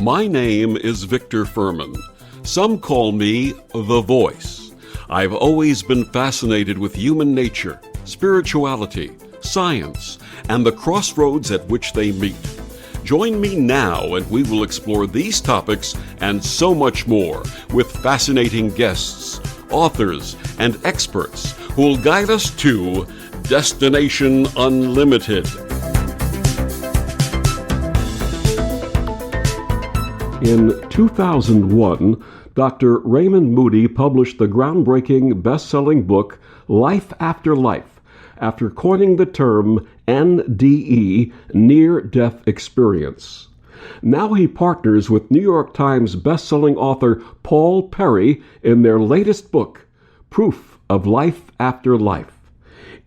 My name is Victor Fuhrman. Some call me the Voice. I've always been fascinated with human nature, spirituality, science, and the crossroads at which they meet. Join me now and we will explore these topics and so much more with fascinating guests, authors, and experts who will guide us to Destination Unlimited. In 2001, Dr. Raymond Moody published the groundbreaking best-selling book, Life After Life, after coining the term NDE, Near-Death Experience. Now he partners with New York Times best-selling author Paul Perry in their latest book, Proof of Life After Life.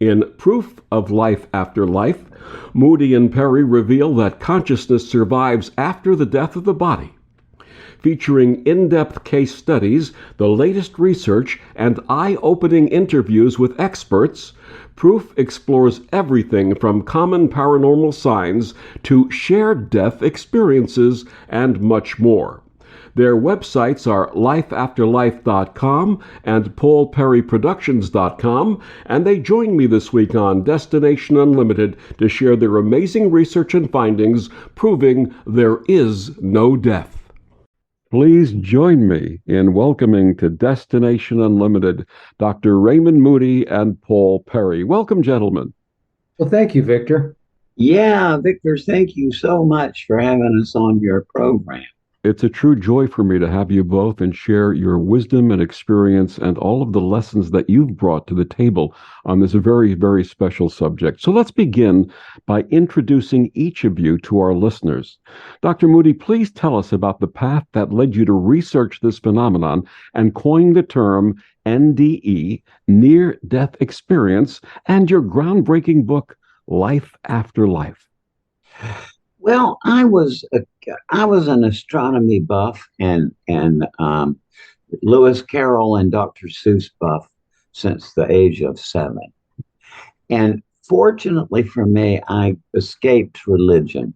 In Proof of Life After Life, Moody and Perry reveal that consciousness survives after the death of the body. Featuring in-depth case studies, the latest research, and eye-opening interviews with experts, Proof explores everything from common paranormal signs to shared death experiences and much more. Their websites are lifeafterlife.com and paulperryproductions.com, and they join me this week on Destination Unlimited to share their amazing research and findings proving there is no death. Please join me in welcoming to Destination Unlimited Dr. Raymond Moody and Paul Perry. Welcome, gentlemen. Well, thank you, Victor. Yeah, Victor, thank you so much for having us on your program. It's a true joy for me to have you both and share your wisdom and experience and all of the lessons that you've brought to the table on this very, very special subject. So let's begin by introducing each of you to our listeners. Dr. Moody, please tell us about the path that led you to research this phenomenon and coin the term NDE, Near-Death Experience, and your groundbreaking book, Life After Life. Well, I was an astronomy buff and Lewis Carroll and Dr. Seuss buff since the age of 7. And fortunately for me, I escaped religion.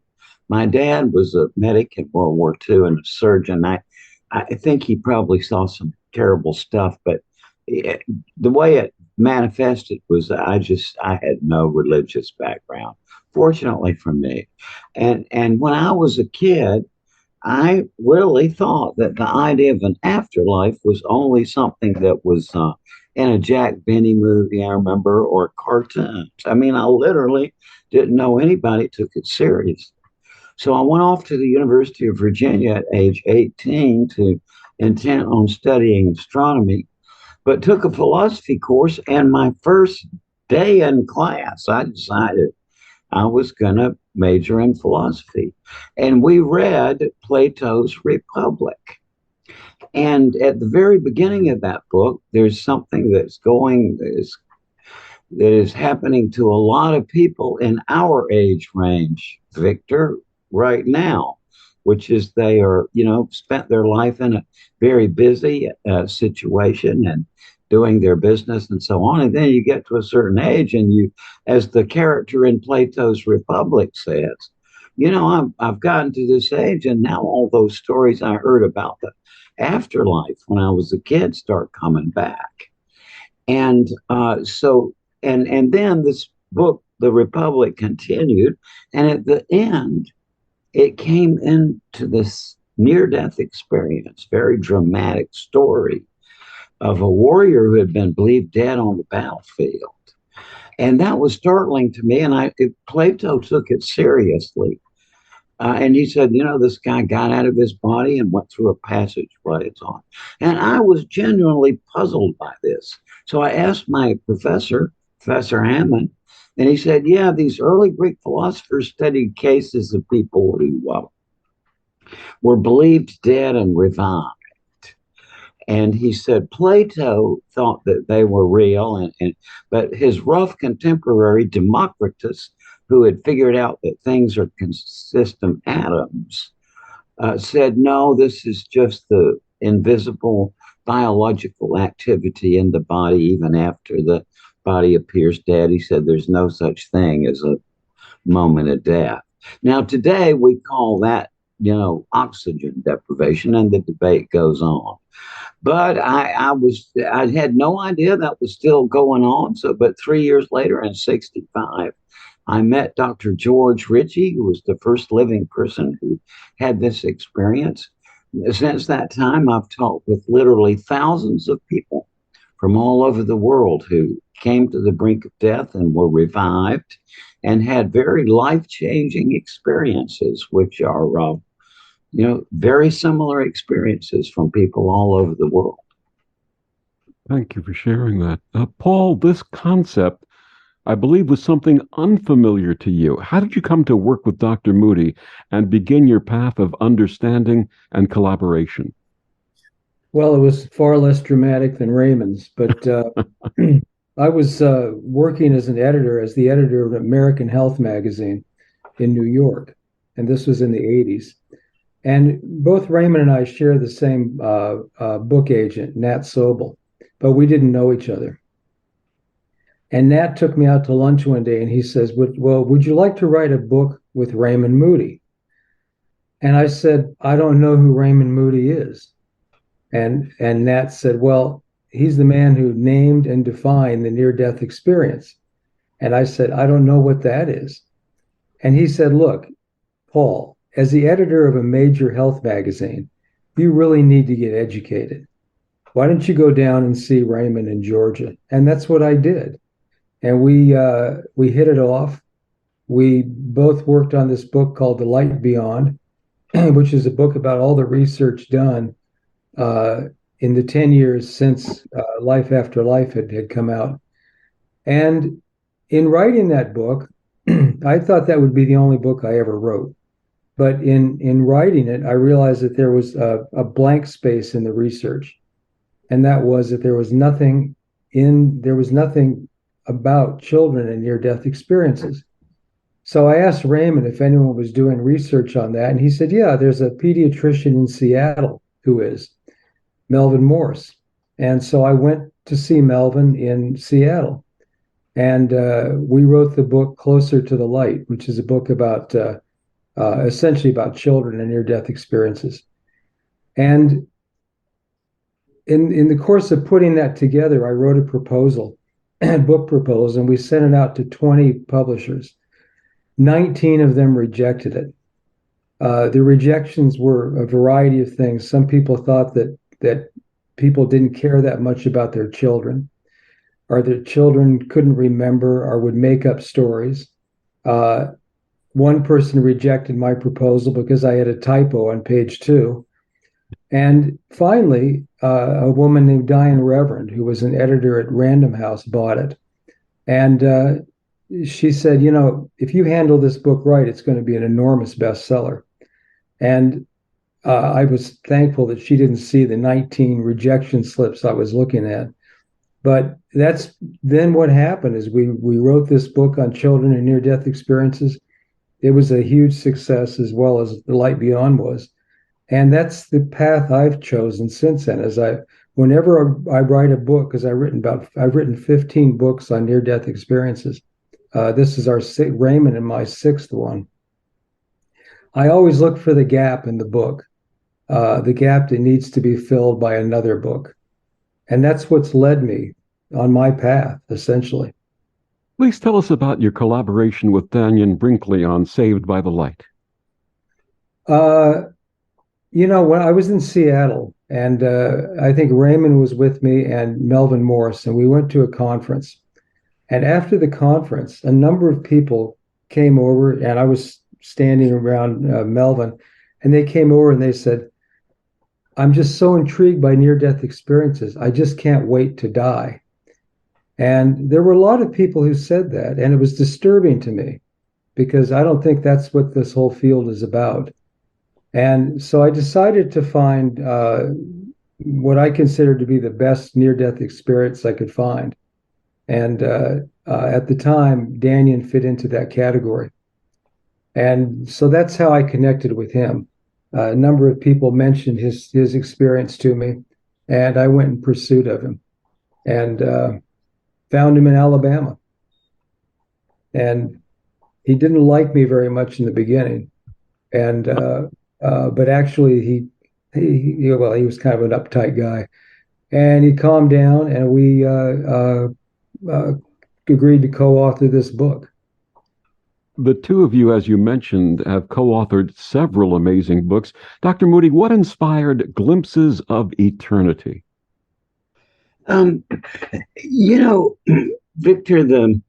My dad was a medic in World War II and a surgeon. I think he probably saw some terrible stuff, but the way it manifested was I had no religious background. Fortunately for me. And when I was a kid, I really thought that the idea of an afterlife was only something that was in a Jack Benny movie, I remember, or cartoons. I mean, I literally didn't know anybody took it serious. So I went off to the University of Virginia at age 18 intent on studying astronomy, but took a philosophy course. And my first day in class, I decided I was going to major in philosophy. And we read Plato's Republic. And at the very beginning of that book, there's something that is happening to a lot of people in our age range, Victor, right now, which is they are, spent their life in a very busy situation and doing their business and so on. And then you get to a certain age and you, as the character in Plato's Republic says, I've gotten to this age and now all those stories I heard about the afterlife when I was a kid start coming back. And and then this book, The Republic, continued. And at the end, it came into this near-death experience, very dramatic story of a warrior who had been believed dead on the battlefield. And that was startling to me. And Plato took it seriously. And he said, this guy got out of his body and went through a passageway and so on. And I was genuinely puzzled by this. So I asked my professor, Professor Hammond, and he said, yeah, these early Greek philosophers studied cases of people who were believed dead and revived. And he said Plato thought that they were real, but his rough contemporary Democritus, who had figured out that things are consistent atoms, said, no, this is just the invisible biological activity in the body even after the body appears dead. He said there's no such thing as a moment of death. Now, today we call that, oxygen deprivation, and the debate goes on. But I had no idea that was still going on. So, but 3 years later, in '65, I met Dr. George Ritchie, who was the first living person who had this experience. Since that time, I've talked with literally thousands of people from all over the world who came to the brink of death and were revived and had very life-changing experiences, which are, very similar experiences from people all over the world. Thank you for sharing that. Paul, this concept, I believe, was something unfamiliar to you. How did you come to work with Dr. Moody and begin your path of understanding and collaboration? Well, it was far less dramatic than Raymond's, but I was working as the editor of an American Health magazine in New York, and this was in the '80s. And both Raymond and I share the same book agent, Nat Sobel, but we didn't know each other. And Nat took me out to lunch one day and he says, well, would you like to write a book with Raymond Moody? And I said, I don't know who Raymond Moody is. And Nat said, well, he's the man who named and defined the near-death experience. And I said, I don't know what that is. And he said, look, Paul, as the editor of a major health magazine, you really need to get educated. Why don't you go down and see Raymond in Georgia? And that's what I did. And we hit it off. We both worked on this book called The Light Beyond, which is a book about all the research done in the 10 years since Life After Life had come out. And in writing that book, I thought that would be the only book I ever wrote. But in writing it, I realized that there was a blank space in the research. And that was that there was nothing about children and near-death experiences. So I asked Raymond if anyone was doing research on that. And he said, yeah, there's a pediatrician in Seattle who is, Melvin Morse. And so I went to see Melvin in Seattle. And we wrote the book Closer to the Light, which is a book about essentially about children and near-death experiences. And in the course of putting that together, I wrote a proposal, a book proposal, and we sent it out to 20 publishers. 19 of them rejected it. The rejections were a variety of things. Some people thought that people didn't care that much about their children, or their children couldn't remember or would make up stories. One person rejected my proposal because I had a typo on page 2. And finally, a woman named Diane Reverend, who was an editor at Random House, bought it. And she said, if you handle this book right, it's going to be an enormous bestseller. And I was thankful that she didn't see the 19 rejection slips I was looking at. But that's then what happened is we wrote this book on children and near-death experiences. It was a huge success, as well as The Light Beyond was. And that's the path I've chosen since then. Whenever I write a book, because I've written 15 books on near-death experiences. This is Raymond and my 6th one. I always look for the gap in the book, the gap that needs to be filled by another book. And that's what's led me on my path, essentially. Please tell us about your collaboration with Daniel Brinkley on Saved by the Light. When I was in Seattle, and I think Raymond was with me and Melvin Morse, and we went to a conference. And after the conference, a number of people came over, and I was standing around Melvin, and they came over and they said, I'm just so intrigued by near-death experiences. I just can't wait to die. And there were a lot of people who said that, and it was disturbing to me because I don't think that's what this whole field is about. And so I decided to find what I considered to be the best near-death experience I could find. And at the time, Daniel fit into that category. And so that's how I connected with him. A number of people mentioned his experience to me, and I went in pursuit of him and found him in Alabama. And he didn't like me very much in the beginning, and but actually he was kind of an uptight guy, and he calmed down, and we uh, agreed to co-author this book. The two of you, as you mentioned, have co-authored several amazing books. Dr. Moody, what inspired Glimpses of Eternity? Um, you know, Victor, the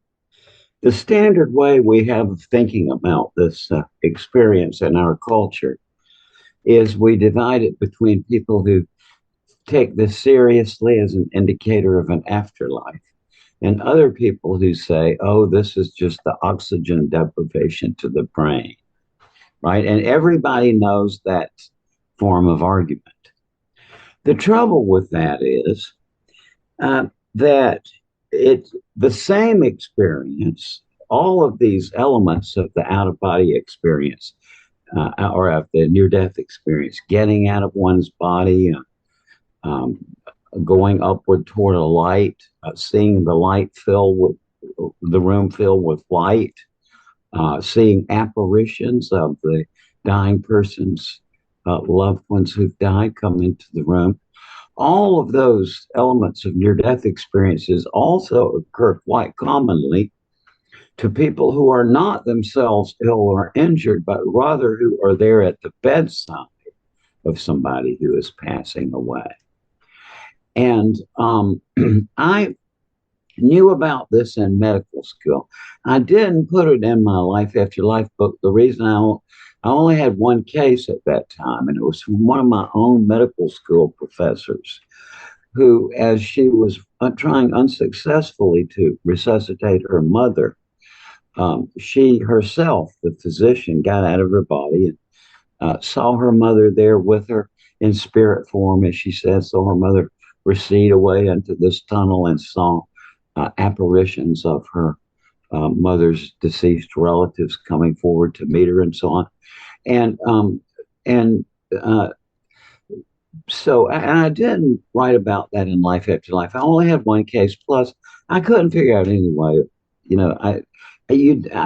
standard way we have of thinking about this experience in our culture is we divide it between people who take this seriously as an indicator of an afterlife, and other people who say, oh, this is just the oxygen deprivation to the brain, right? And everybody knows that form of argument. The trouble with that is that it's the same experience, all of these elements of the out of body experience or of the near death experience, getting out of one's body, um, going upward toward a light, seeing the light fill with the room fill with light, seeing apparitions of the dying person's loved ones who've died come into the room. All of those elements of near death experiences also occur quite commonly to people who are not themselves ill or injured, but rather who are there at the bedside of somebody who is passing away. And I knew about this in medical school. I didn't put it in my Life After Life book. The reason I only had one case at that time, and it was from one of my own medical school professors who, as she was trying unsuccessfully to resuscitate her mother, she herself, the physician, got out of her body and saw her mother there with her in spirit form, as she said, saw her mother recede away into this tunnel and saw apparitions of her mother's deceased relatives coming forward to meet her and so on. And so I didn't write about that in Life After Life. I only had one case. Plus, I couldn't figure out any way. I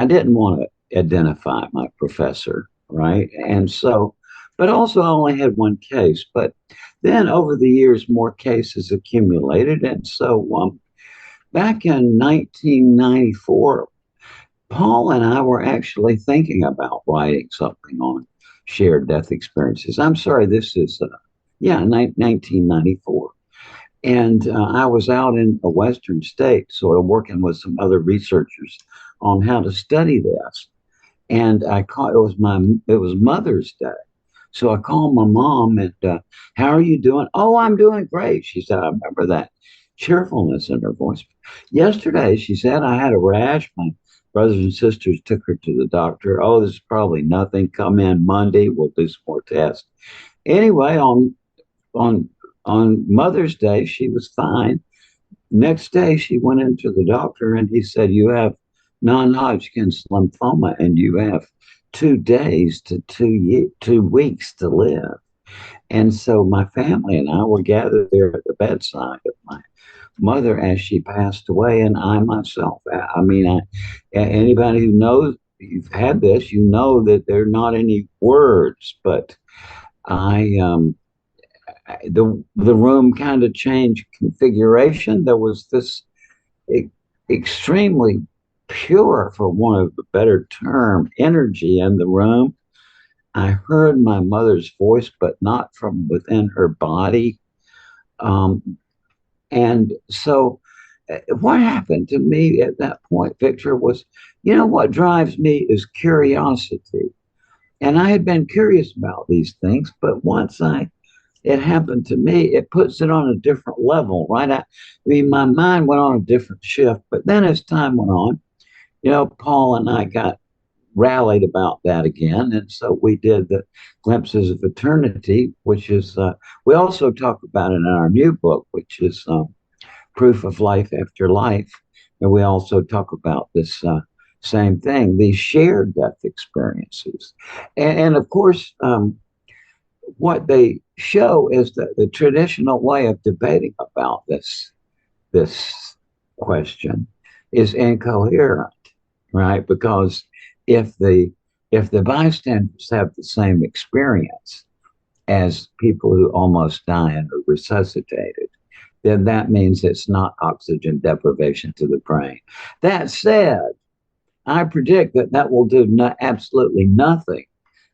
didn't want to identify my professor, right? And so, but also I only had one case. But then over the years, more cases accumulated, and so back in 1994, Paul and I were actually thinking about writing something on shared death experiences. I'm sorry, this is 1994. And I was out in a Western state, sort of working with some other researchers on how to study this. And it was Mother's Day. So I called my mom and, how are you doing? Oh, I'm doing great. She said, I remember that cheerfulness in her voice. Yesterday, she said, I had a rash. My brothers and sisters took her to the doctor. Oh, this is probably nothing. Come in Monday. We'll do some more tests. Anyway, on Mother's Day, she was fine. Next day, she went into the doctor and he said, you have non-Hodgkin's lymphoma and you have 2 days to 2 weeks to live. And so my family and I were gathered there at the bedside of my mother as she passed away, and I myself. Anybody who knows you've had this, you know that there are not any words, but the room kind of changed configuration. There was this extremely pure, for want of a better term, energy in the room. I heard my mother's voice, but not from within her body. And so what happened to me at that point, Victor, was, what drives me is curiosity. And I had been curious about these things, but once it happened to me, it puts it on a different level, right? My mind went on a different shift. But then as time went on, Paul and I got rallied about that again. And so we did the Glimpses of Eternity, which is, we also talk about it in our new book, which is Proof of Life After Life. And we also talk about this same thing, these shared death experiences. And of course, what they show is that the traditional way of debating about this question is incoherent, right? Because if the bystanders have the same experience as people who almost die and are resuscitated, then that means it's not oxygen deprivation to the brain. That said, I predict that will do absolutely nothing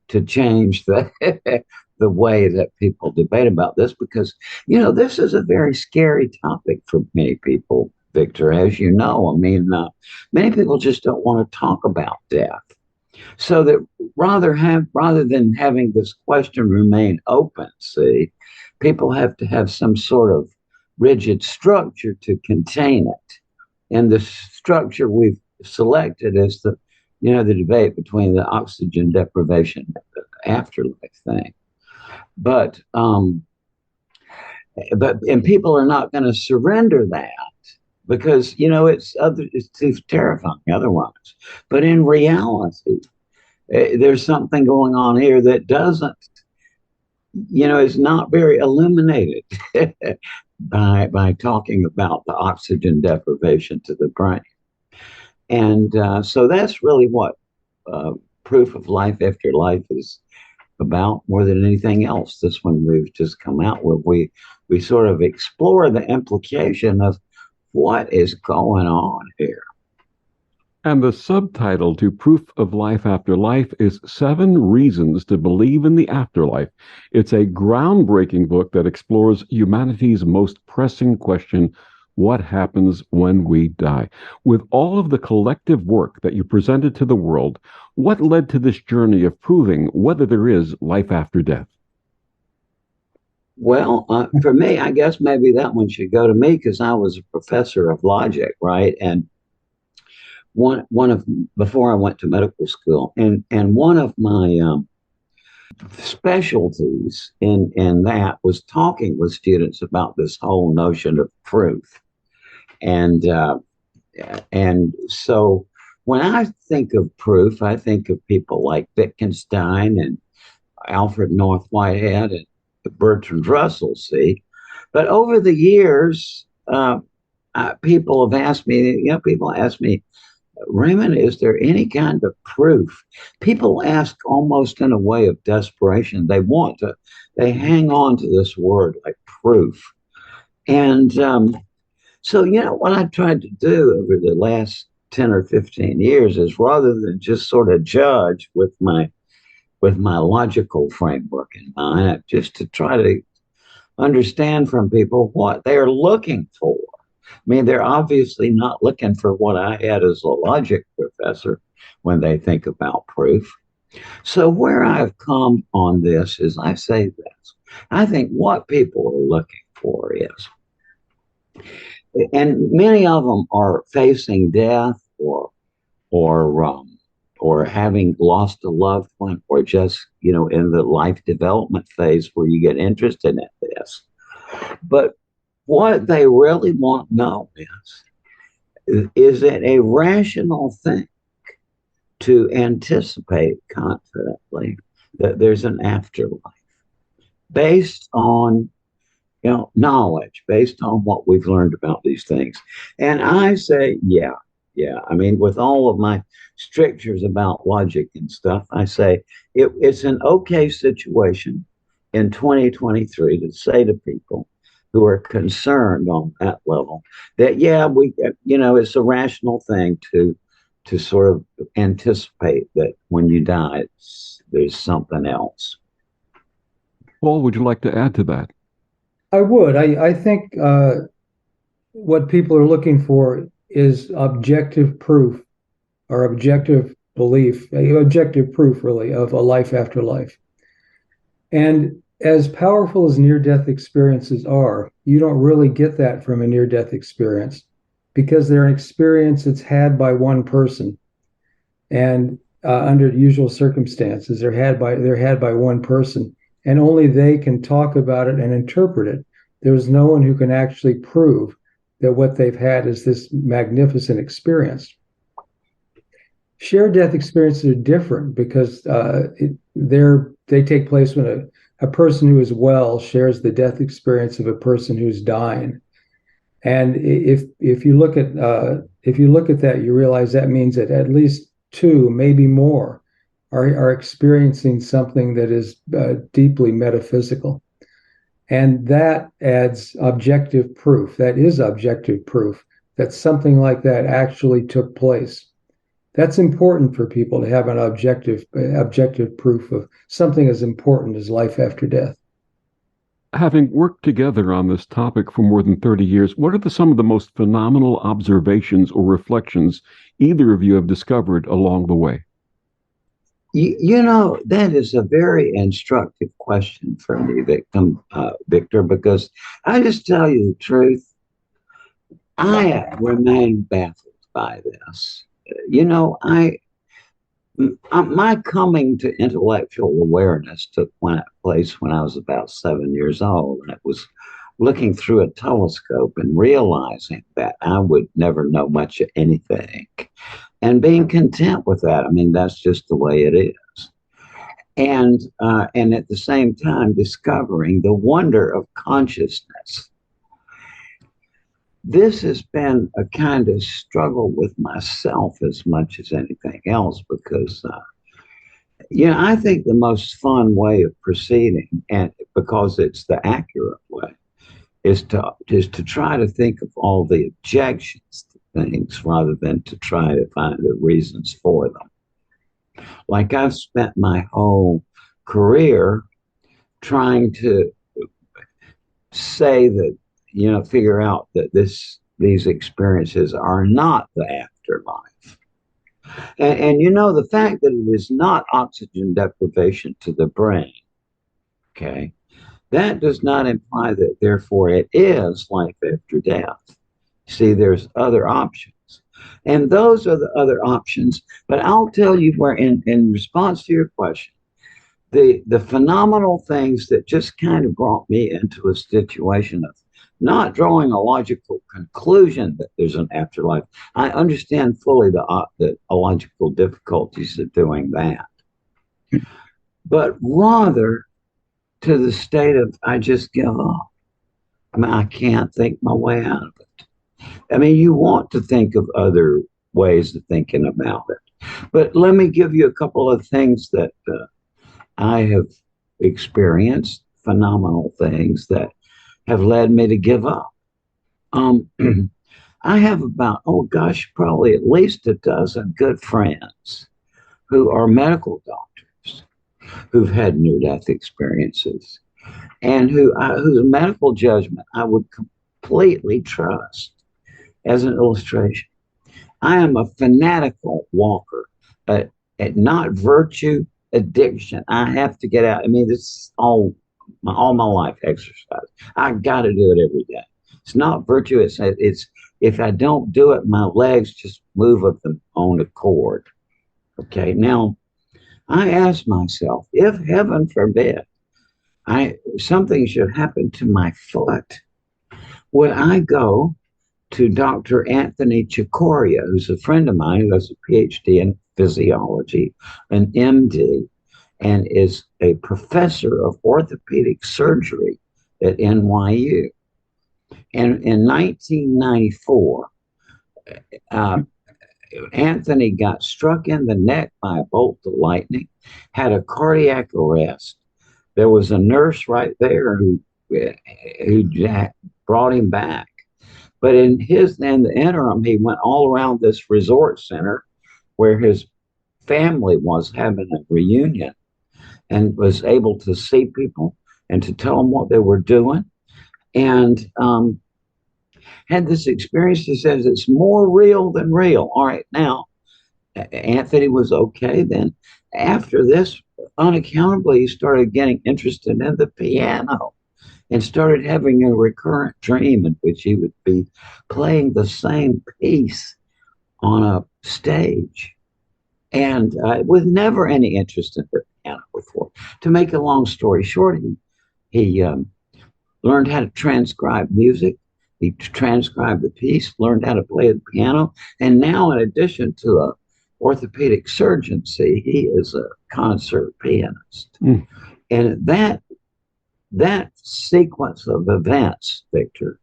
to change the the way that people debate about this, because this is a very scary topic for many people, Victor. As you know, I mean, many people just don't want to talk about death. So that rather than having this question remain open, see, people have to have some sort of rigid structure to contain it. And the structure we've selected is the debate between the oxygen deprivation and the afterlife thing. But and people are not going to surrender that because it's too terrifying otherwise. But in reality, there's something going on here that doesn't, is not very illuminated by talking about the oxygen deprivation to the brain. And so that's really what proof of life after life is about more than anything else. This one we've just come out with, we sort of explore the implication of what is going on here. And the subtitle to Proof of Life After Life is 7 Reasons to Believe in the Afterlife. It's a groundbreaking book that explores humanity's most pressing question: what happens when we die? With all of the collective work that you presented to the world, what led to this journey of proving whether there is life after death? Well, for me, I guess maybe that one should go to me because I was a professor of logic, right? And before I went to medical school, and one of my specialties in that was talking with students about this whole notion of proof. And so when I think of proof, I think of people like Wittgenstein and Alfred North Whitehead and Bertrand Russell, see. But over the years, people ask me, Raymond, is there any kind of proof? People ask almost in a way of desperation. They hang on to this word like proof. And so, what I tried to do over the last 10 or 15 years is, rather than just sort of judge with my logical framework in mind, just to try to understand from people what they're looking for. I mean, they're obviously not looking for what I had as a logic professor when they think about proof. So where I've come on this is I say this. I think what people are looking for is, and many of them are facing death or having lost a loved one, or just, in the life development phase where you get interested in this. But what they really want to know is it a rational thing to anticipate confidently that there's an afterlife based on knowledge, based on what we've learned about these things? And I say, yeah. I mean, with all of my strictures about logic and stuff, I say it's an okay situation in 2023 to say to people who are concerned on that level that, it's a rational thing to sort of anticipate that when you die, there's something else. Paul, would you like to add to that? I would. I think what people are looking for is objective proof or objective belief, objective proof, really, of a life after life. And as powerful as near-death experiences are, you don't really get that from a near-death experience because they're an experience that's had by one person. And under usual circumstances, they're had by one person, and only they can talk about it and interpret it. There's no one who can actually prove that what they've had is this magnificent experience. Shared death experiences are different because they take place when a person who is well shares the death experience of a person who's dying. And if you look at that, you realize that means that at least two, maybe more, are experiencing something that is deeply metaphysical. And that adds objective proof. That is objective proof that something like that actually took place. That's important for people to have an objective proof of something as important as life after death. Having worked together on this topic for more than 30 years, what are some of the most phenomenal observations or reflections either of you have discovered along the way? You know, that is a very instructive question for me, Victor, because I just tell you the truth, I remain baffled by this. You know, my coming to intellectual awareness took place when I was about 7 years old, and it was looking through a telescope and realizing that I would never know much of anything, and being content with that. I mean, that's just the way it is. And at the same time discovering the wonder of consciousness. This has been a kind of struggle with myself as much as anything else, because I think the most fun way of proceeding, and because it's the accurate way, is to try to think of all the objections to things rather than to try to find the reasons for them. Like, I've spent my whole career trying to say that, figure out that these experiences are not the afterlife. And the fact that it is not oxygen deprivation to the brain, okay, that does not imply that therefore it is life after death. See, there's other options. And those are the other options. But I'll tell you where, in response to your question, the phenomenal things that just kind of brought me into a situation of not drawing a logical conclusion that there's an afterlife. I understand fully the logical difficulties of doing that. But rather to the state of, I just give up. I mean, I can't think my way out of it. I mean, you want to think of other ways of thinking about it. But let me give you a couple of things that I have experienced, phenomenal things that have led me to give up. I have about, probably at least a dozen good friends who are medical doctors who've had near-death experiences, and whose medical judgment I would completely trust. As an illustration, I am a fanatical walker, at not virtue, addiction. I have to get out. I mean, this is all my life exercise. I got to do it every day. It's not virtue. It's if I don't do it, my legs just move of their own accord. Okay. Now, I ask myself, if heaven forbid, something should happen to my foot, would I go to Dr. Anthony Chicoria, who's a friend of mine who has a PhD in physiology, an MD, and is a professor of orthopedic surgery at NYU. And in 1994, Anthony got struck in the neck by a bolt of lightning, had a cardiac arrest. There was a nurse right there who brought him back. But in the interim, he went all around this resort center where his family was having a reunion, and was able to see people and to tell them what they were doing. And had this experience. He says it's more real than real. All right, now, Anthony was okay. Then after this, unaccountably, he started getting interested in the piano and started having a recurrent dream in which he would be playing the same piece on a stage. And with never any interest in the piano before. To make a long story short, he learned how to transcribe music. He transcribed the piece, learned how to play the piano. And now, in addition to an orthopedic surgeon, he is a concert pianist. Mm. And that sequence of events, Victor,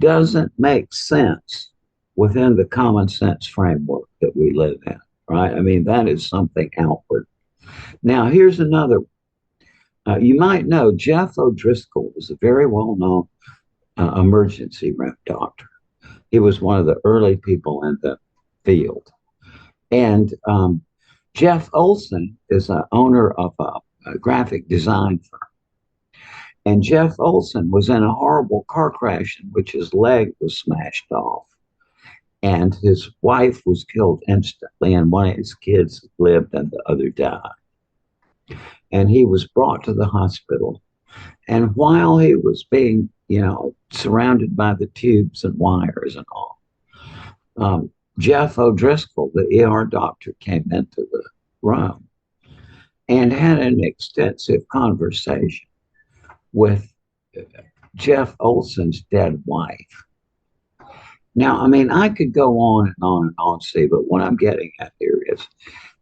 doesn't make sense within the common sense framework that we live in. right? I mean, that is something outward. Now, here's another. You might know Jeff O'Driscoll was a very well known emergency room doctor. He was one of the early people in the field. And Jeff Olson is an owner of a graphic design firm. And Jeff Olson was in a horrible car crash in which his leg was smashed off. And his wife was killed instantly, and one of his kids lived and the other died. And he was brought to the hospital. And while he was being, surrounded by the tubes and wires and all, Jeff O'Driscoll, the ER doctor, came into the room and had an extensive conversation with Jeff Olson's dead wife. Now, I mean, I could go on and on and on, Steve, but what I'm getting at here is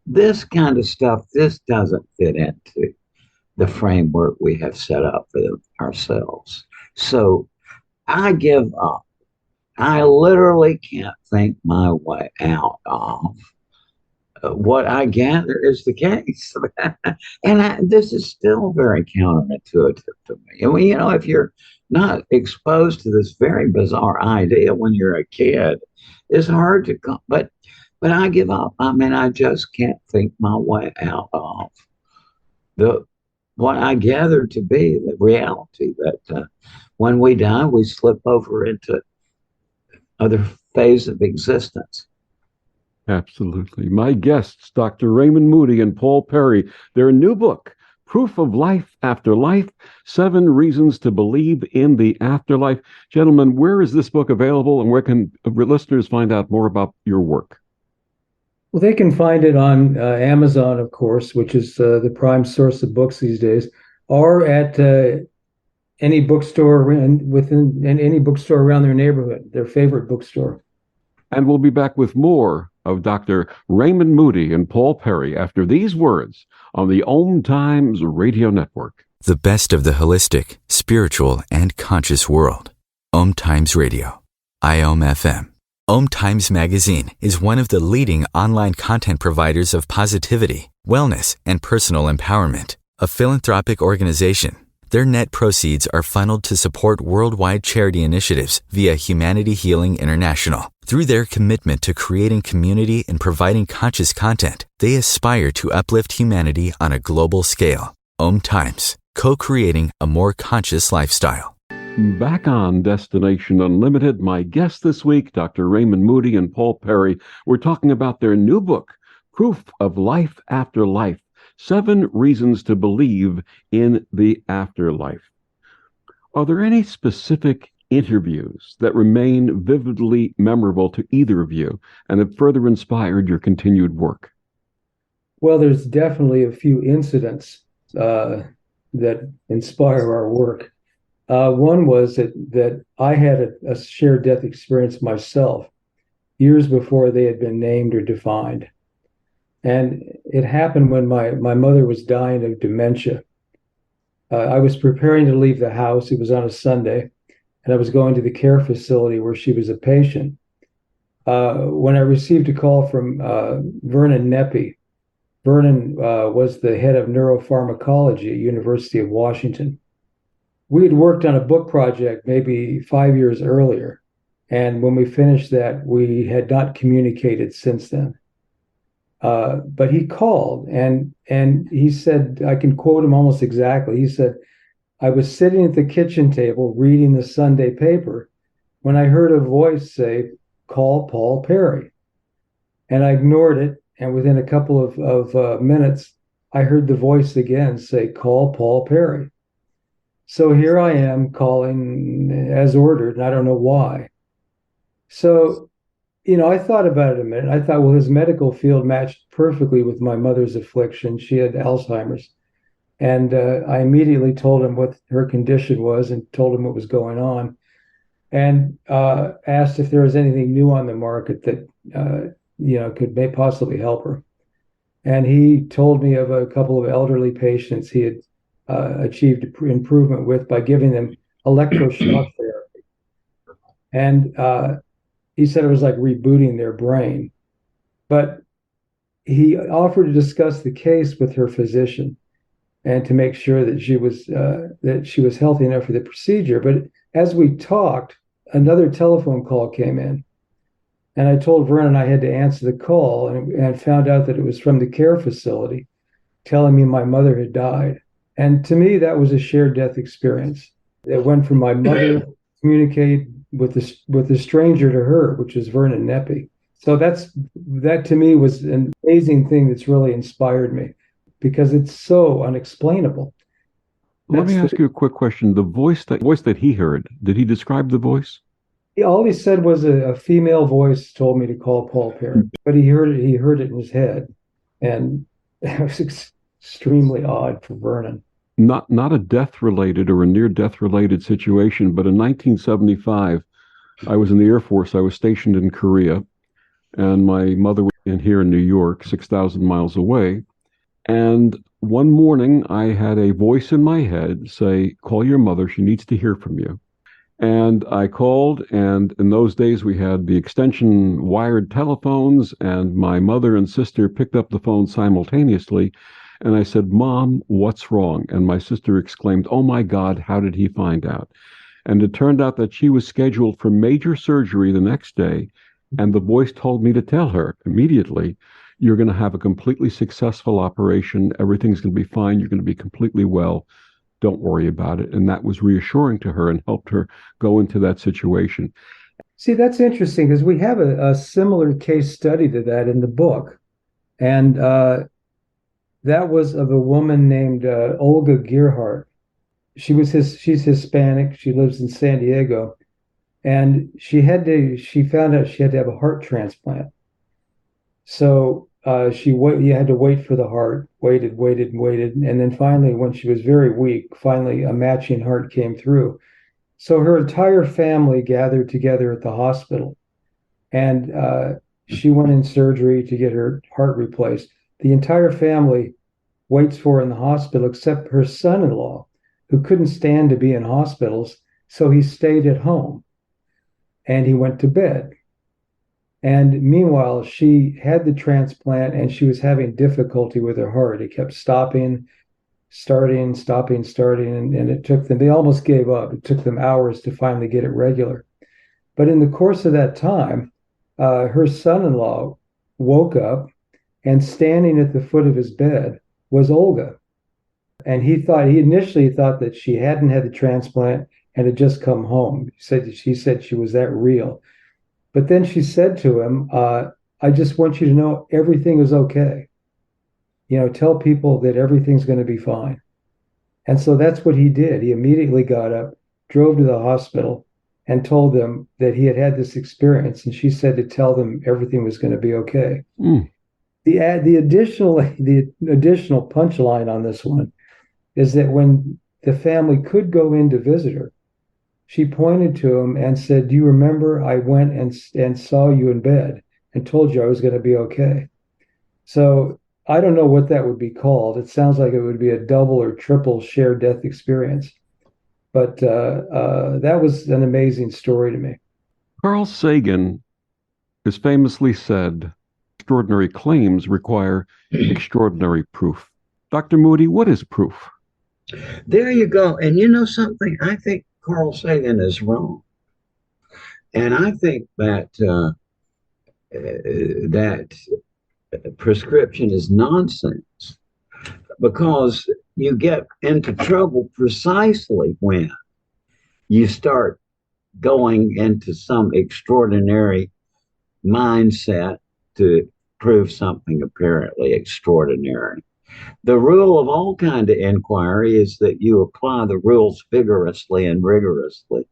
this kind of stuff, this doesn't fit into the framework we have set up for ourselves. So I give up. I literally can't think my way out of what I gather is the case. And this is still very counterintuitive to me. And if you're not exposed to this very bizarre idea when you're a kid, it's hard to come. But I give up. I mean, I just can't think my way out of what I gather to be the reality that when we die, we slip over into other phase of existence. Absolutely. My guests, Dr. Raymond Moody and Paul Perry, their new book, Proof of Life After Life, 7 Reasons to Believe in the Afterlife. Gentlemen, where is this book available, and where can listeners find out more about your work? Well, they can find it on Amazon, of course, which is the prime source of books these days, or at any bookstore within any bookstore around their neighborhood, their favorite bookstore. And we'll be back with more of Dr. Raymond Moody and Paul Perry after these words on the OMTimes Radio Network. The best of the holistic, spiritual, and conscious world. OMTimes Radio. IOM FM. OMTimes Magazine is one of the leading online content providers of positivity, wellness, and personal empowerment. A philanthropic organization, their net proceeds are funneled to support worldwide charity initiatives via Humanity Healing International. Through their commitment to creating community and providing conscious content, they aspire to uplift humanity on a global scale. OMTimes, co-creating a more conscious lifestyle. Back on Destination Unlimited, my guests this week, Dr. Raymond Moody and Paul Perry, we're talking about their new book, Proof of Life After Life, 7 Reasons to Believe in the Afterlife. Are there any specific interviews that remain vividly memorable to either of you and have further inspired your continued work? Well, there's definitely a few incidents that inspire our work. One was that I had a shared death experience myself years before they had been named or defined. And it happened when my mother was dying of dementia. I was preparing to leave the house. It was on a Sunday, and I was going to the care facility where she was a patient. When I received a call from Vernon Neppy. Vernon was the head of neuropharmacology at University of Washington. We had worked on a book project maybe 5 years earlier, and when we finished that, we had not communicated since then. But he called and he said, I can quote him almost exactly. He said, I was sitting at the kitchen table reading the Sunday paper when I heard a voice say, call Paul Perry. And I ignored it. And within a couple of minutes, I heard the voice again say, call Paul Perry. So here I am calling as ordered, and I don't know why. So I thought about it a minute. I thought, well, his medical field matched perfectly with my mother's affliction. She had Alzheimer's. And I immediately told him what her condition was and told him what was going on, and asked if there was anything new on the market that, could possibly help her. And he told me of a couple of elderly patients he had achieved improvement with by giving them electroshock therapy. And he said it was like rebooting their brain. But, he offered to discuss the case with her physician and to make sure that she was healthy enough for the procedure. But as we talked, another telephone call came in, and I told Vernon I had to answer the call, and found out that it was from the care facility, telling me my mother had died. And to me, that was a shared death experience. It went from my mother communicate with a stranger to her, which is Vernon Neppy. So that to me was an amazing thing that's really inspired me, because it's so unexplainable. Let me ask you a quick question. The voice that he heard, did he describe the voice? All he said was a female voice told me to call Paul Perry, but he heard it in his head, and it was extremely odd for Vernon. Not a death-related or a near-death-related situation, but in 1975, I was in the Air Force. I was stationed in Korea, and my mother was here in New York, 6,000 miles away. And one morning, I had a voice in my head say, "Call your mother. She needs to hear from you." And I called, and in those days, we had the extension wired telephones, and my mother and sister picked up the phone simultaneously. And I said, "Mom, what's wrong?" And my sister exclaimed, "Oh my God, how did he find out?" And it turned out that she was scheduled for major surgery the next day. And the voice told me to tell her immediately, "You're going to have a completely successful operation. Everything's going to be fine. You're going to be completely well. Don't worry about it." And that was reassuring to her and helped her go into that situation. See, that's interesting, because we have a similar case study to that in the book. And that was of a woman named Olga Gearhart. She's Hispanic. She lives in San Diego, and she found out she had to have a heart transplant. So you had to wait for the heart, waited, and then finally, when she was very weak, finally a matching heart came through. So her entire family gathered together at the hospital, and she went in surgery to get her heart replaced. The entire family waits for her in the hospital, except her son-in-law, who couldn't stand to be in hospitals, so he stayed at home, and he went to bed. And meanwhile, she had the transplant, and she was having difficulty with her heart. It kept stopping, starting, stopping, starting, and it took them, they almost gave up. It took them hours to finally get it regular. But in the course of that time, her son-in-law woke up, and standing at the foot of his bed was Olga. And he initially thought that she hadn't had the transplant and had just come home. She said she was that real. But then she said to him, "I just want you to know everything is okay. Tell people that everything's going to be fine." And so that's what he did. He immediately got up, drove to the hospital, and told them that he had had this experience. And she said to tell them everything was going to be okay. Mm. The additional punchline on this one is that when the family could go in to visit her, she pointed to him and said, "Do you remember I went and saw you in bed and told you I was going to be okay?" So I don't know what that would be called. It sounds like it would be a double or triple shared death experience. But that was an amazing story to me. Carl Sagan has famously said, "Extraordinary claims require extraordinary proof." Dr. Moody, what is proof? There you go. And you know something? I think Carl Sagan is wrong. And I think that that prescription is nonsense, because you get into trouble precisely when you start going into some extraordinary mindset to prove something apparently extraordinary. The rule of all kind of inquiry is that you apply the rules vigorously and rigorously.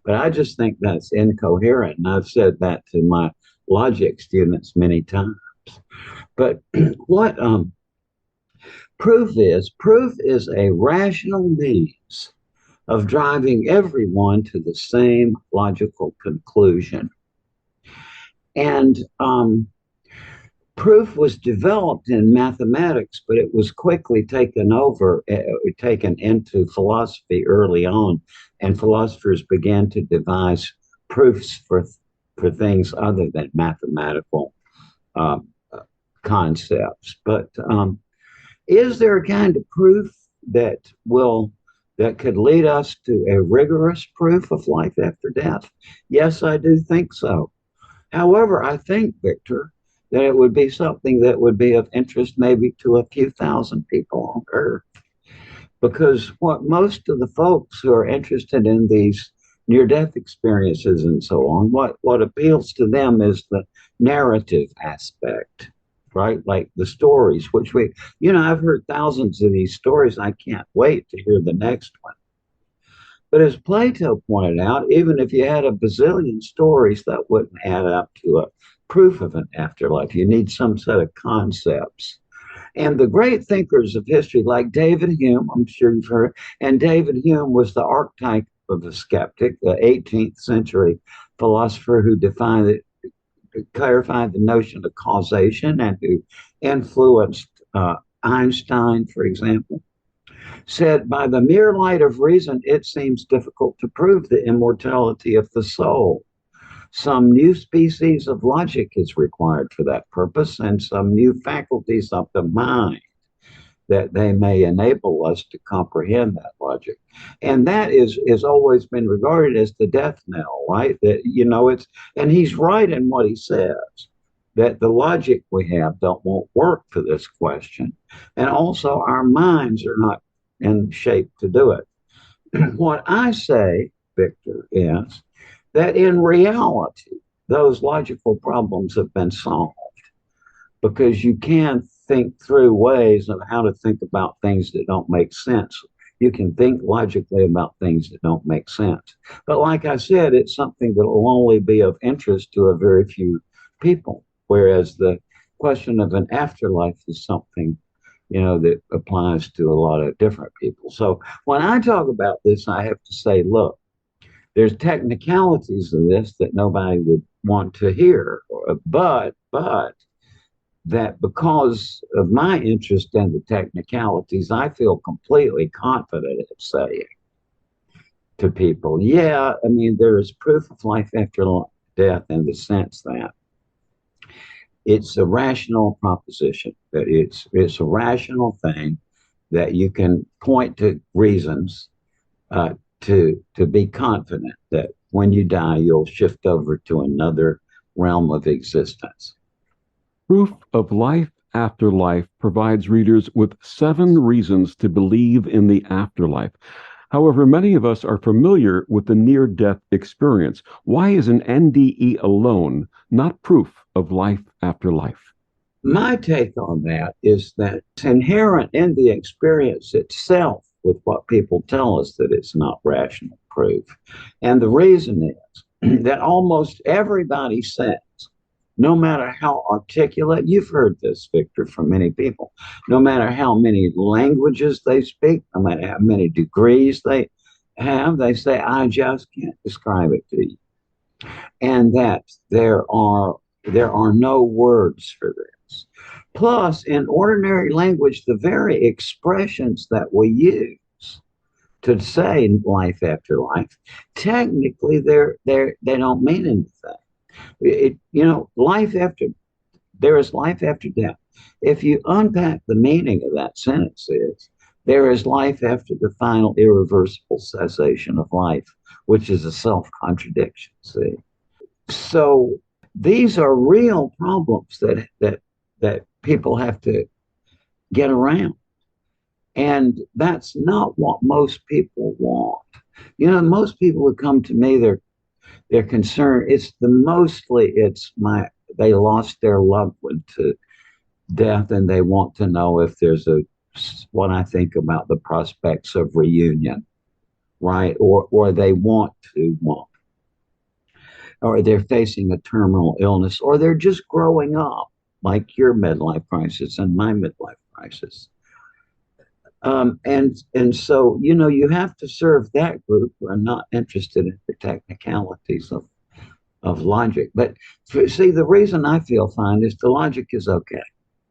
But I just think that's incoherent. And I've said that to my logic students many times. But what proof is a rational means of driving everyone to the same logical conclusion. And proof was developed in mathematics, but it was quickly taken into philosophy early on, and philosophers began to devise proofs for things other than mathematical concepts. But is there a kind of proof that could lead us to a rigorous proof of life after death? Yes, I do think so. However, I think, Victor, that it would be something that would be of interest maybe to a few thousand people on Earth. Because what most of the folks who are interested in these near-death experiences and so on, what appeals to them is the narrative aspect, right? Like the stories, which I've heard thousands of these stories. I can't wait to hear the next one. But as Plato pointed out, even if you had a bazillion stories, that wouldn't add up to a proof of an afterlife. You need some set of concepts. And the great thinkers of history, like David Hume, I'm sure you've heard, and David Hume was the archetype of the skeptic, the 18th century philosopher who clarified the notion of causation and who influenced Einstein, for example, said, by the mere light of reason, it seems difficult to prove the immortality of the soul. Some new species of logic is required for that purpose, and some new faculties of the mind that they may enable us to comprehend that logic. And that is always been regarded as the death knell, right? That, and he's right in what he says, that the logic we have won't work for this question. And also our minds are not in shape to do it. What I say, Victor, is that in reality, those logical problems have been solved because you can think through ways of how to think about things that don't make sense. You can think logically about things that don't make sense. But like I said, it's something that will only be of interest to a very few people, whereas the question of an afterlife is something, that applies to a lot of different people. So when I talk about this, I have to say, look, there's technicalities of this that nobody would want to hear, but that because of my interest in the technicalities, I feel completely confident in saying to people, yeah, I mean, there is proof of life after death in the sense that it's a rational proposition, that it's a rational thing, that you can point to reasons to be confident that when you die, you'll shift over to another realm of existence. Proof of Life After Life provides readers with 7 reasons to believe in the afterlife. However, many of us are familiar with the near-death experience. Why is an NDE alone not proof of life after life? My take on that is that it's inherent in the experience itself with what people tell us that it's not rational proof. And the reason is that almost everybody says, no matter how articulate, you've heard this, Victor, from many people, no matter how many languages they speak, no matter how many degrees they have, they say, I just can't describe it to you. And that there are no words for this. Plus, in ordinary language, the very expressions that we use to say life after life, technically they don't mean anything. There is life after death. If you unpack the meaning of that sentence, there is life after the final irreversible cessation of life, which is a self-contradiction. See, so these are real problems that people have to get around, and that's not what most people want. Most people who come to me, they're concerned. They lost their loved one to death, and they want to know if there's what I think about the prospects of reunion, right? Or they want, or they're facing a terminal illness, or they're just growing up, like your midlife crisis and my midlife crisis. And so, you have to serve that group who are not interested in the technicalities of logic. But see, the reason I feel fine is the logic is okay.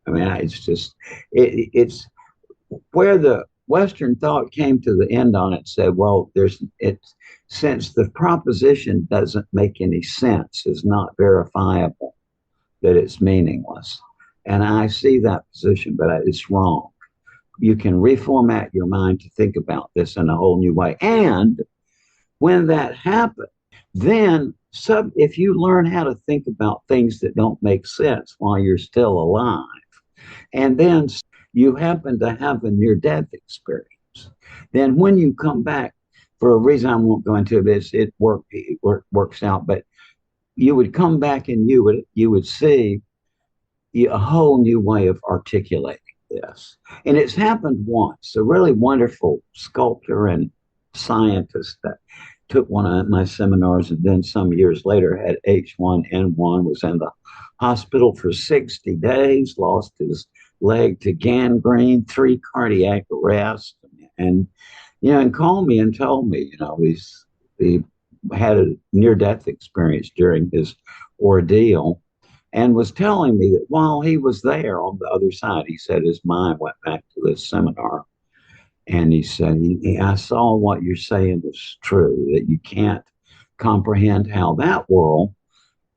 I mean, it's where the Western thought came to the end on it, said, well, since the proposition doesn't make any sense, is not verifiable, that it's meaningless. And I see that position, but it's wrong. You can reformat your mind to think about this in a whole new way. And when that happens, then if you learn how to think about things that don't make sense while you're still alive, and then you happen to have a near-death experience, then when you come back, for a reason I won't go into this, it works out, but you would come back and you would see a whole new way of articulating this. And it's happened once. A really wonderful sculptor and scientist that took one of my seminars and then some years later had H1N1, was in the hospital for 60 days, lost his leg to gangrene, 3 cardiac arrests, and and called me and told me, he had a near-death experience during his ordeal, and was telling me that while he was there on the other side, he said his mind went back to this seminar, and he said, I saw what you're saying is true, that you can't comprehend how that world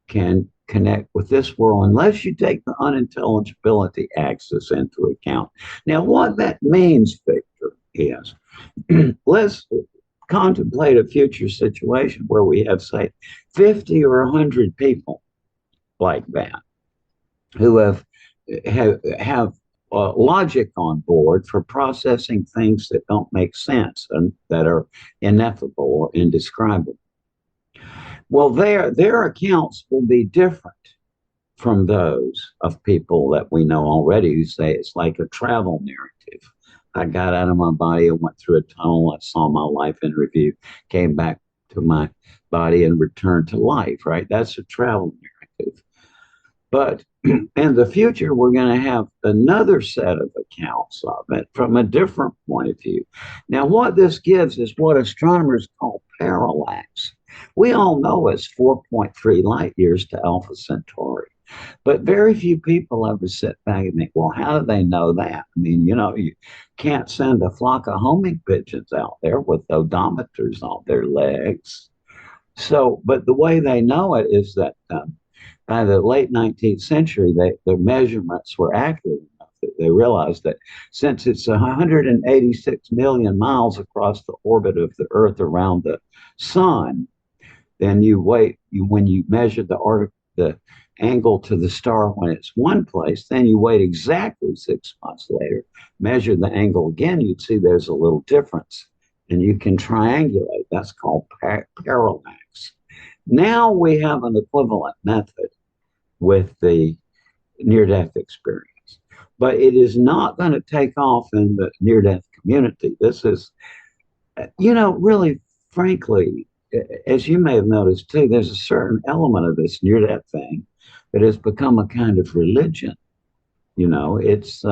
can connect with this world unless you take the unintelligibility axis into account. Now, what that means, Victor, is let's contemplate a future situation where we have, say, 50 or 100 people like that who have logic on board for processing things that don't make sense and that are ineffable or indescribable. Well, their accounts will be different from those of people that we know already who say it's like a travel narrative. I got out of my body, I went through a tunnel, I saw my life in review, came back to my body and returned to life, right? That's a travel narrative. But in the future, we're going to have another set of accounts of it from a different point of view. Now, what this gives is what astronomers call parallax. We all know it's 4.3 light years to Alpha Centauri. But very few people ever sit back and think, well, how do they know that? I mean, you can't send a flock of homing pigeons out there with odometers on their legs. So, but the way they know it is that by the late 19th century, their measurements were accurate enough that they realized that since it's 186 million miles across the orbit of the Earth around the sun, then when you measure the angle to the star when it's one place, then you wait exactly 6 months later, measure the angle again, you'd see there's a little difference, and you can triangulate. That's called parallax. Now we have an equivalent method with the near-death experience, but it is not going to take off in the near-death community. This is, really, frankly, as you may have noticed too, there's a certain element of this near-death thing that has become a kind of religion. It's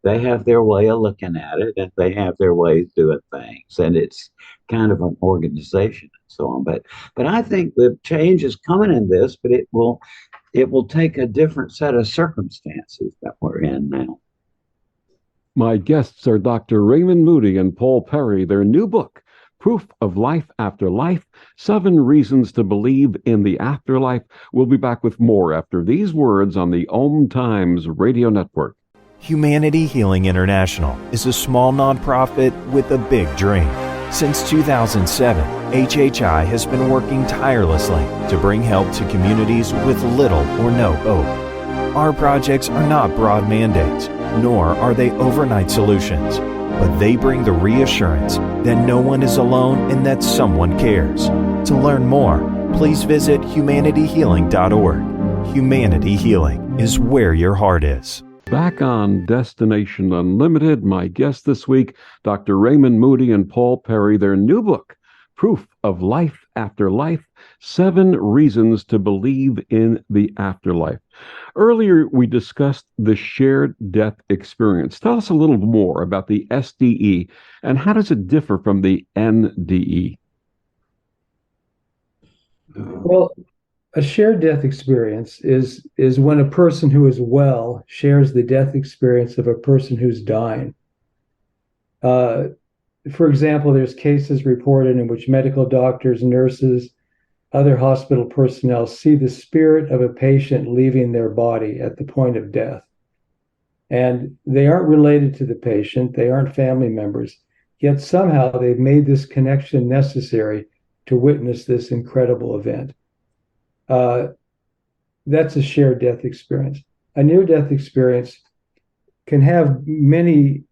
they have their way of looking at it, and they have their way of doing things, and it's kind of an organization and so on. But I think the change is coming in this, but it will take a different set of circumstances that we're in now. My guests are Dr. Raymond Moody and Paul Perry. Their new book, Proof of Life After Life, 7 Reasons to Believe in the Afterlife. We'll be back with more after these words on the OMTimes radio network. Humanity Healing International is a small nonprofit with a big dream. Since 2007, HHI has been working tirelessly to bring help to communities with little or no hope. Our projects are not broad mandates, nor are they overnight solutions, but they bring the reassurance that no one is alone and that someone cares. To learn more, please visit humanityhealing.org. Humanity Healing is where your heart is. Back on Destination Unlimited, my guests this week, Dr. Raymond Moody and Paul Perry, their new book, Proof of Life After Life, 7 Reasons to Believe in the Afterlife. Earlier, we discussed the shared death experience. Tell us a little more about the SDE, and how does it differ from the NDE? Well, a shared death experience is when a person who is well shares the death experience of a person who's dying. For example, there's cases reported in which medical doctors, nurses, other hospital personnel see the spirit of a patient leaving their body at the point of death. And they aren't related to the patient, they aren't family members, yet somehow they've made this connection necessary to witness this incredible event. That's a shared death experience. A near-death experience can have many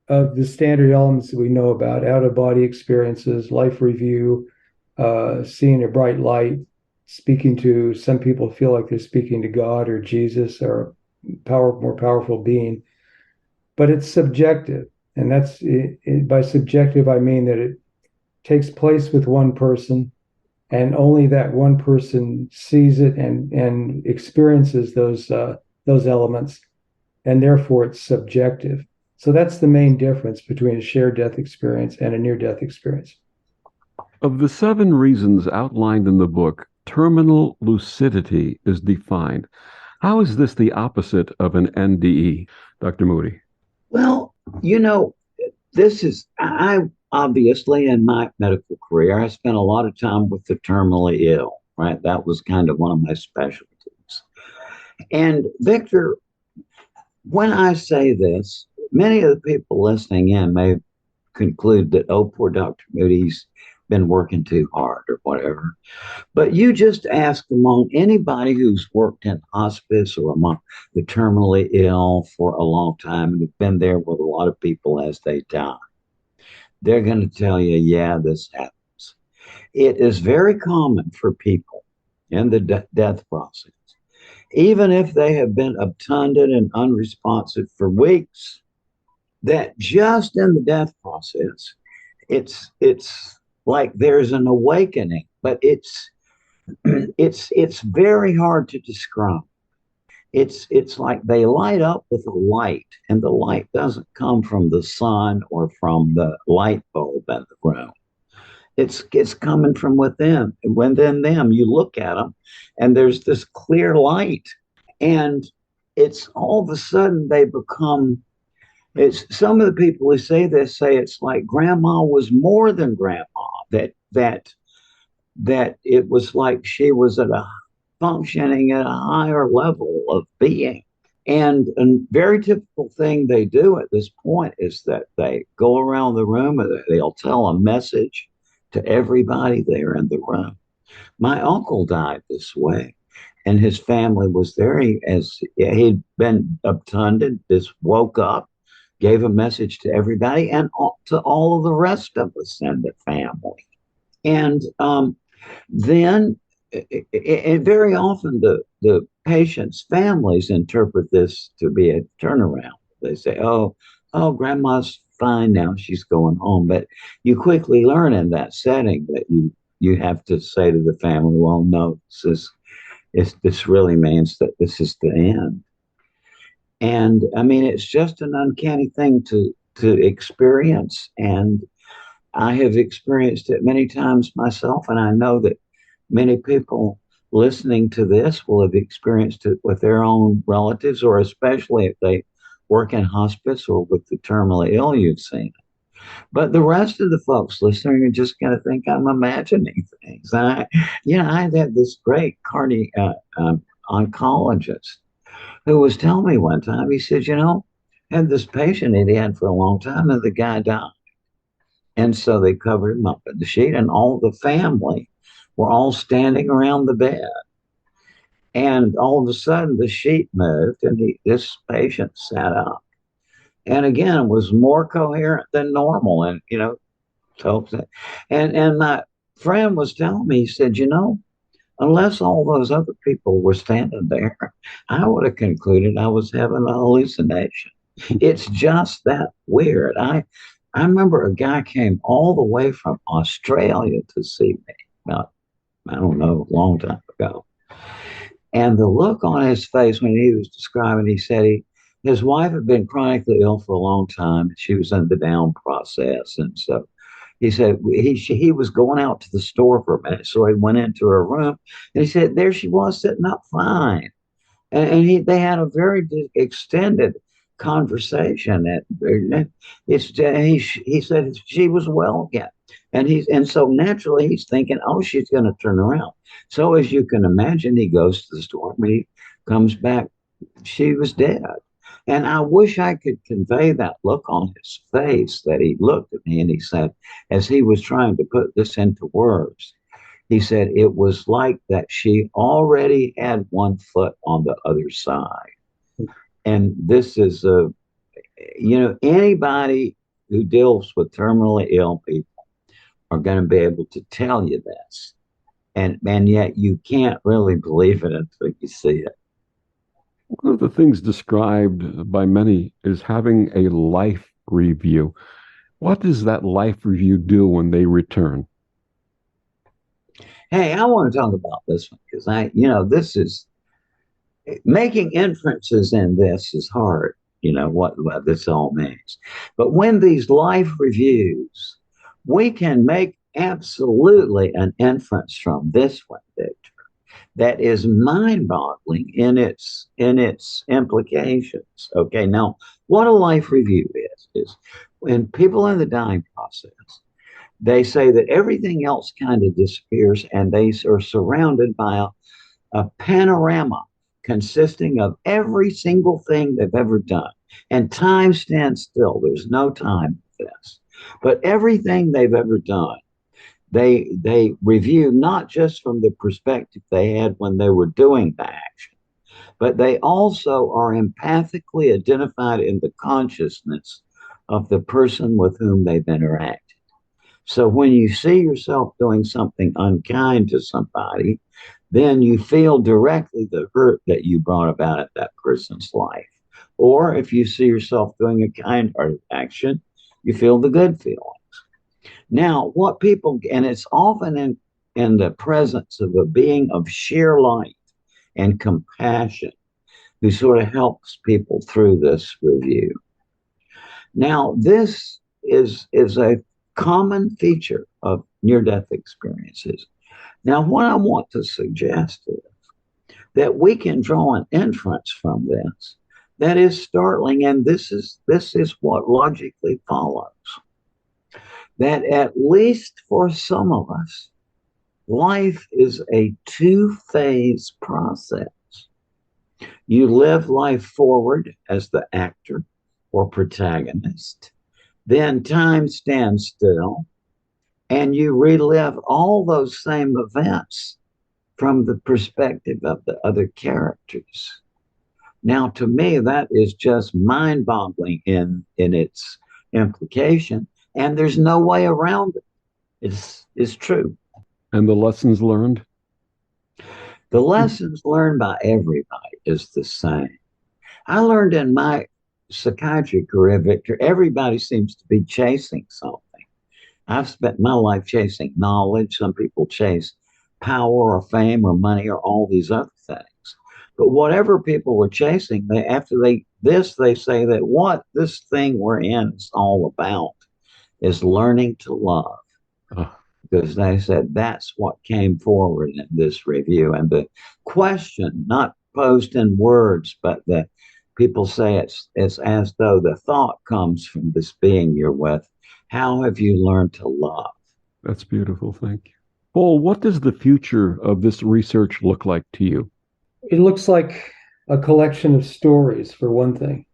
of the standard elements that we know about: out-of-body experiences, life review, seeing a bright light, speaking to, some people feel like they're speaking to God or Jesus or more powerful being, but it's subjective. And that's by subjective, I mean that it takes place with one person, and only that one person sees it and experiences those elements, and therefore it's subjective. So that's the main difference between a shared death experience and a near-death experience. Of the 7 reasons outlined in the book, terminal lucidity is defined. How is this the opposite of an NDE, Dr. Moody? Well, this is, I obviously in my medical career, I spent a lot of time with the terminally ill, right? That was kind of one of my specialties. And Victor, when I say this, many of the people listening in may conclude that, oh, poor Dr. Moody's been working too hard or whatever. But you just ask among anybody who's worked in hospice or among the terminally ill for a long time and have been there with a lot of people as they die, they're going to tell you, yeah, this happens. It is very common for people in the death process, even if they have been obtunded and unresponsive for weeks, that just in the death process, it's like there's an awakening, but it's very hard to describe. It's like they light up with a light, and the light doesn't come from the sun or from the light bulb in the room. It's coming from within. And within them, you look at them, and there's this clear light, and it's all of a sudden they become. It's some of the people who say this say it's like grandma was more than grandma. That it was like she was at a functioning at a higher level of being. And a very typical thing they do at this point is that they go around the room and they'll tell a message to everybody there in the room. My uncle died this way, and his family was there. He'd been obtunded, just woke up, gave a message to everybody and to all of the rest of us in the family. And then very often the patients' families interpret this to be a turnaround. They say, oh, grandma's fine now, she's going home. But you quickly learn in that setting that you have to say to the family, well, no, this really means that this is the end. And I mean, it's just an uncanny thing to experience. And I have experienced it many times myself. And I know that many people listening to this will have experienced it with their own relatives, or especially if they work in hospice or with the terminally ill, you've seen it. But the rest of the folks listening are just going to think I'm imagining things. And I had this great oncologist who was telling me one time, he said, had this patient he had for a long time, and the guy died. And so they covered him up in the sheet, and all the family were all standing around the bed. And all of a sudden the sheet moved, and this patient sat up. And again, was more coherent than normal. And, and my friend was telling me, he said, unless all those other people were standing there, I would have concluded I was having a hallucination. It's just that weird. I remember a guy came all the way from Australia to see me about, I don't know, a long time ago. And the look on his face when he was describing, he said his wife had been chronically ill for a long time. She was in the down process. And so he said he was going out to the store for a minute. So he went into her room, and he said, there she was sitting up fine. And they had a very extended conversation. He said she was well again. And so naturally he's thinking, oh, she's going to turn around. So as you can imagine, he goes to the store. When he comes back, she was dead. And I wish I could convey that look on his face that he looked at me and he said, as he was trying to put this into words, he said it was like that she already had one foot on the other side. And this is anybody who deals with terminally ill people are going to be able to tell you this. And yet you can't really believe it until you see it. One of the things described by many is having a life review. What does that life review do when they return? Hey, I want to talk about this one because this is making inferences in this is hard, what this all means. But when these life reviews, we can make absolutely an inference from this one, Victor, that is mind-boggling in its implications. Okay, now what a life review is when people in the dying process, they say that everything else kind of disappears and they are surrounded by a panorama consisting of every single thing they've ever done. And time stands still. There's no time for this. But everything they've ever done, they review not just from the perspective they had when they were doing the action, but they also are empathically identified in the consciousness of the person with whom they've interacted. So when you see yourself doing something unkind to somebody, then you feel directly the hurt that you brought about in that person's life. Or if you see yourself doing a kind-hearted action, you feel the good feelings. Now, what people, and it's often in the presence of a being of sheer light and compassion who sort of helps people through this review. Now, this is a common feature of near-death experiences. Now, what I want to suggest is that we can draw an inference from this that is startling, and this is what logically follows. That at least for some of us, life is a two-phase process. You live life forward as the actor or protagonist. Then time stands still, and you relive all those same events from the perspective of the other characters. Now, to me, that is just mind-boggling in its implication, and there's no way around it. It's true. And the lessons learned? The lessons learned by everybody is the same. I learned in my psychiatry career, Victor, everybody seems to be chasing something. I've spent my life chasing knowledge. Some people chase power or fame or money or all these other things. But whatever people were chasing, they say that what this thing we're in is all about is learning to love. Because they said that's what came forward in this review. And the question, not posed in words, but the people say it's as though the thought comes from this being you're with. How have you learned to love? That's beautiful. Thank you. Paul, what does the future of this research look like to you? It looks like a collection of stories, for one thing,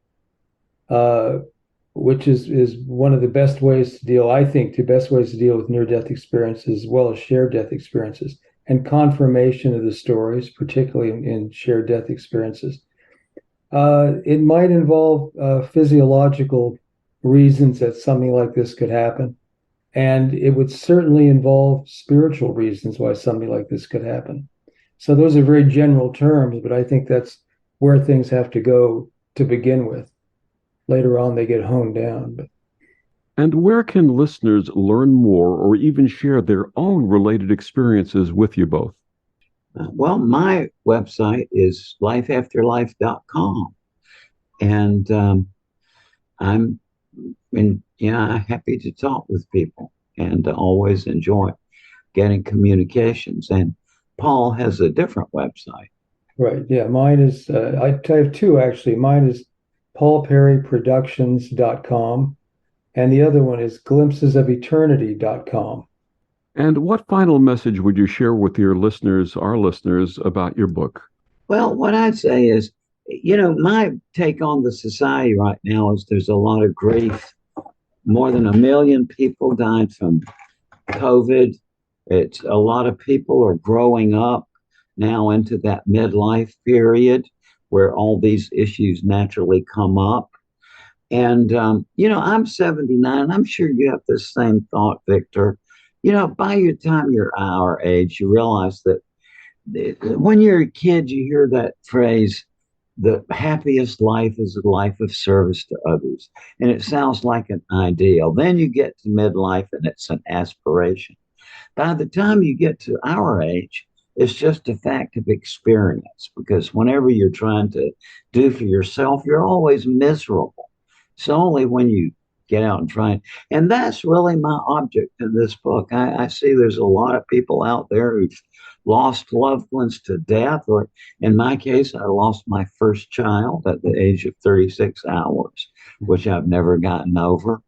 which is one of the best ways to deal, I think, the best ways to deal with near-death experiences as well as shared death experiences, and confirmation of the stories, particularly in shared death experiences. It might involve physiological reasons that something like this could happen. And it would certainly involve spiritual reasons why something like this could happen. So those are very general terms, but I think that's where things have to go to begin with. Later on, they get honed down. And where can listeners learn more or even share their own related experiences with you both? Well, my website is lifeafterlife.com. And I'm happy to talk with people and always enjoy getting communications. And Paul has a different website. Right. Yeah. Mine is, I have two actually. Mine is paulperryproductions.com, and the other one is glimpsesofeternity.com. And what final message would you share with our listeners, about your book? Well, what I'd say is my take on the society right now is there's a lot of grief. More than 1 million people died from COVID. It's a lot of people are growing up now into that midlife period where all these issues naturally come up. And, I'm 79. I'm sure you have the same thought, Victor. By the time you're our age, you realize that when you're a kid, you hear that phrase, the happiest life is a life of service to others. And it sounds like an ideal. Then you get to midlife and it's an aspiration. By the time you get to our age, it's just a fact of experience, because whenever you're trying to do for yourself, you're always miserable. It's only when you get out and try. And that's really my object in this book. I see there's a lot of people out there who've lost loved ones to death, or in my case, I lost my first child at the age of 36 hours, which I've never gotten over.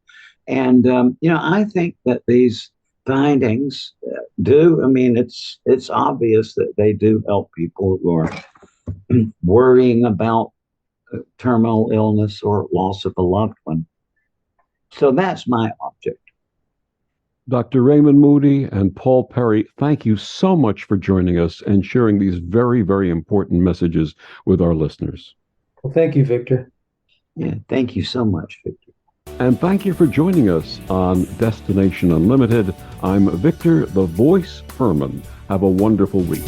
And, I think that these findings it's obvious that they do help people who are worrying about terminal illness or loss of a loved one. So that's my object. Dr. Raymond Moody and Paul Perry, thank you so much for joining us and sharing these very, very important messages with our listeners. Well, thank you, Victor. Yeah, thank you so much, Victor. And thank you for joining us on Destination Unlimited. I'm Victor, the Voice Fuhrman. Have a wonderful week.